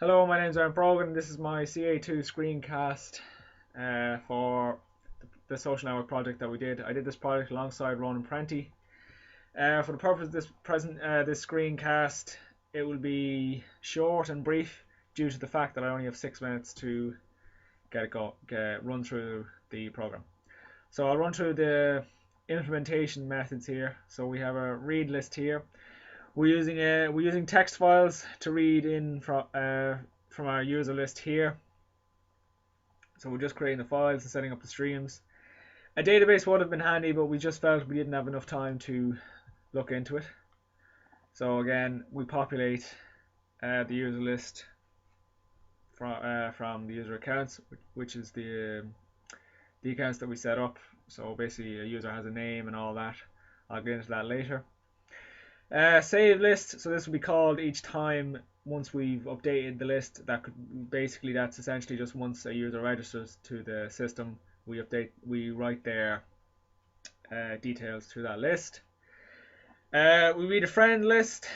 Hello, my name is Emmett Brogan. This is my CA2 screencast for the social network project that we did. I did this project alongside Ronan Prenti. For the purpose of this screencast, it will be short and brief due to the fact that I only have 6 minutes to run through the program. So I'll run through the implementation methods here. So we have a read list here. We're using text files to read in from our user list here. So we're just creating the files and setting up the streams. A database would have been handy, but we just felt we didn't have enough time to look into it. So again, we populate the user list from the user accounts, which is the accounts that we set up. So basically, a user has a name and all that. I'll get into that later. Save list, so this will be called each time once we've updated the list. That's essentially just once a user registers to the system, we write their details to that list. We read a friend list.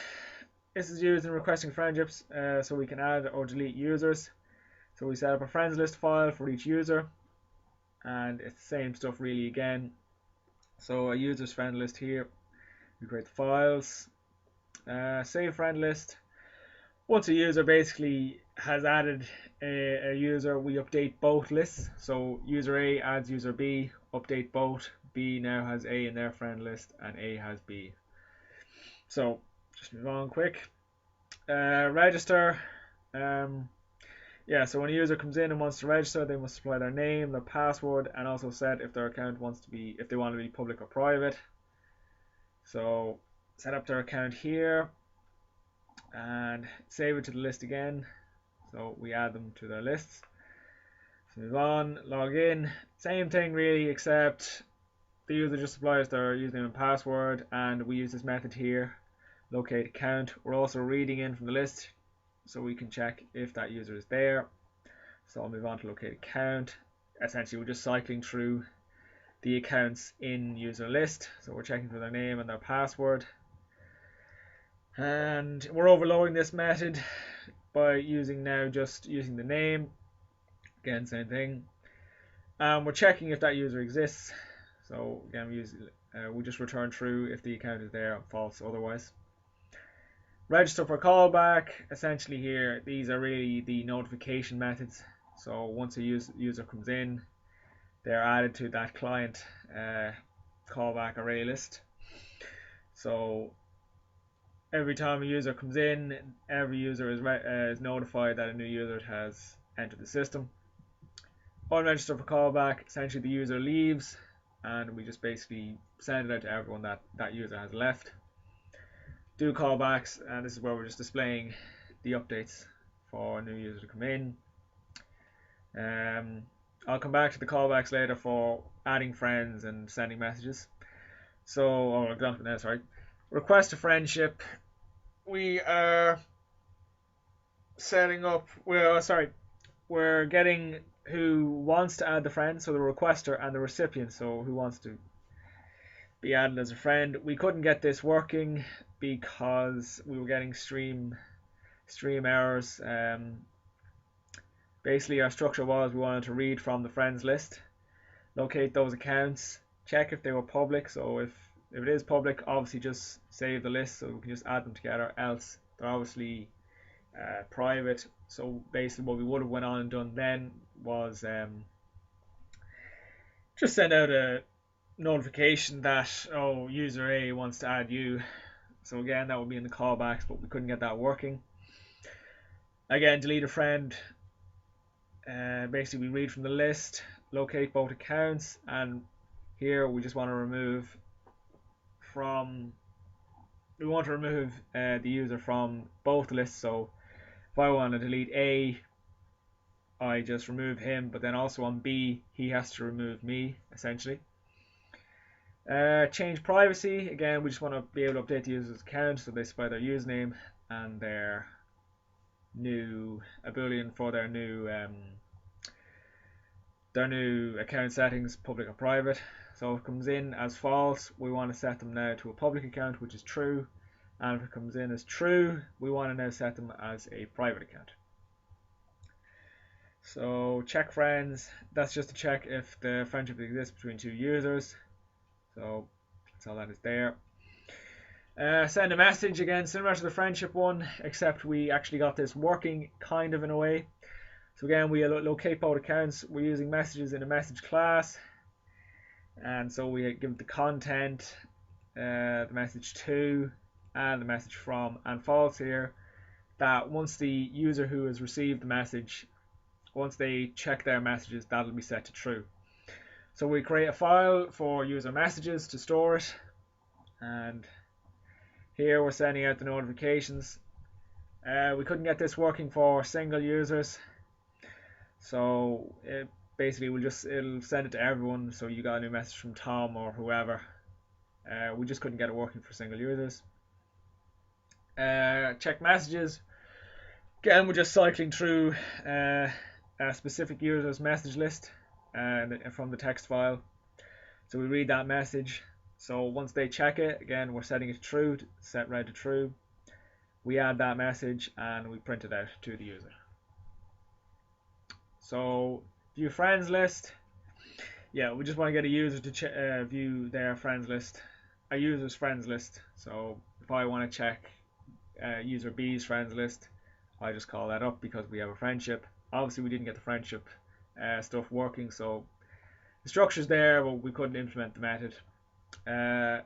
This is used in requesting friendships, so we can add or delete users. So we set up a friends list file for each user, and it's the same stuff really again. So a user's friend list here. We create the files, save friend list. Once a user basically has added a user, we update both lists. So user A adds user B, update both. B now has A in their friend list and A has B. So just move on quick. Register. So when a user comes in and wants to register, they must supply their name, their password, and also set if their account if they want to be public or private. So set up their account here and save it to the list again. So we add them to their lists. So move on, log in. Same thing really, except the user just supplies their username and password, and we use this method here, locate account. We're also reading in from the list so we can check if that user is there. So I'll move on to locate account. Essentially, we're just cycling through the accounts in user list. So we're checking for their name and their password. And we're overloading this method by just using the name. Again, same thing. We're checking if that user exists. So again, we just return true if the account is there, false otherwise. Register for callback. Essentially here, these are really the notification methods. So once a user comes in, they're added to that client callback array list. So every time a user comes in, every user is notified that a new user has entered the system. Unregister for callback, essentially the user leaves and we just basically send it out to everyone that that user has left. Do callbacks, and this is where we're just displaying the updates for a new user to come in. I'll come back to the callbacks later for adding friends and sending messages. So, request a friendship. We are setting up. We're getting who wants to add the friend, so the requester, and the recipient, so who wants to be added as a friend. We couldn't get this working because we were getting stream errors. Basically, our structure was we wanted to read from the friends list, locate those accounts, check if they were public. So if it is public, obviously just save the list so we can just add them together. Else they're obviously private. So basically, what we would have went on and done then was just send out a notification that user A wants to add you. So again, that would be in the callbacks, but we couldn't get that working. Again, delete a friend. Basically, we read from the list, locate both accounts, and here we just want to remove the user from both lists. So if I want to delete A, I just remove him, but then also on B, he has to remove me, essentially. Change privacy. Again, we just want to be able to update the user's account, so they supply their username and their new boolean for their new account settings, public or private. So if it comes in as false, we want to set them now to a public account, which is true. And if it comes in as true, we want to now set them as a private account. So check friends, that's just to check if the friendship exists between two users. So that's all that is there. Send a message, again similar to the friendship one, except we actually got this working kind of in a way. So again, we locate both accounts. We're using messages in a message class, and so we give the content, the message to, and the message from, and false here, that once the user who has received the message, once they check their messages, that'll be set to true. So we create a file for user messages to store it, and here we're sending out the notifications. We couldn't get this working for single users, so basically it'll send it to everyone. So you got a new message from Tom or whoever. We just couldn't get it working for single users. Check messages. Again, we're just cycling through a specific user's message list from the text file. So we read that message. So once they check it, again we're setting it to true, set read to true. We add that message and we print it out to the user. So view friends list. Yeah, we just want to get a user to view their friends list, a user's friends list. So if I want to check user B's friends list, I just call that up because we have a friendship. Obviously we didn't get the friendship stuff working, so the structure's there, but we couldn't implement the method.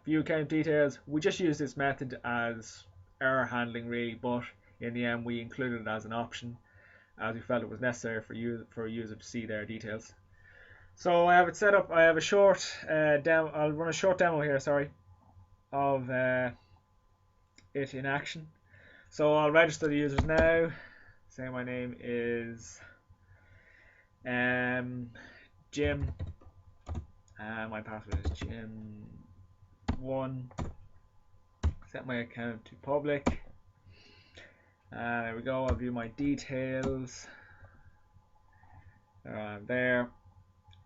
View account details. We just use this method as error handling really, but in the end we included it as an option as we felt it was necessary for a user to see their details. So I have it set up. I have a short demo. I'll run a short demo here, sorry, of it in action. So I'll register the users now. Say my name is Jim, and my password is Jim1. Set my account to public. There we go. I'll view my details. There.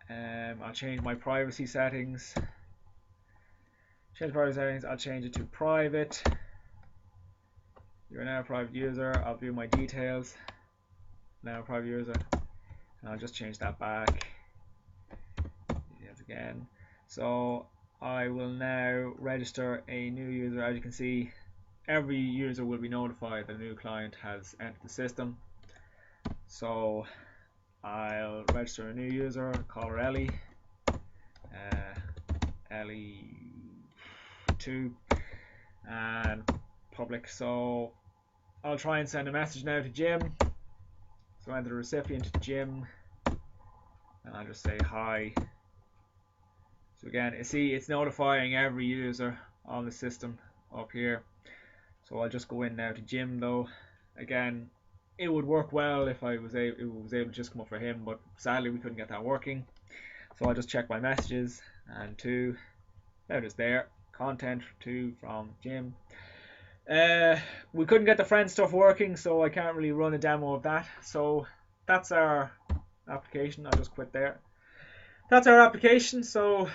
I'll change my privacy settings. I'll change it to private. You're now a private user. I'll view my details. Now a private user. And I'll just change that back. Yes, again. So I will now register a new user. As you can see, every user will be notified that a new client has entered the system. So I'll register a new user, call her Ellie, Ellie2, and public. So I'll try and send a message now to Jim. So enter the recipient, Jim, and I'll just say hi. So again, see, it's notifying every user on the system up here. So I'll just go in now to Jim though. Again, it would work well if it was able to just come up for him, but sadly we couldn't get that working. So I'll just check my messages, and there it is there, content to from Jim. We couldn't get the friend stuff working, so I can't really run a demo of that. So that's our application. I'll just quit there. That's our application. So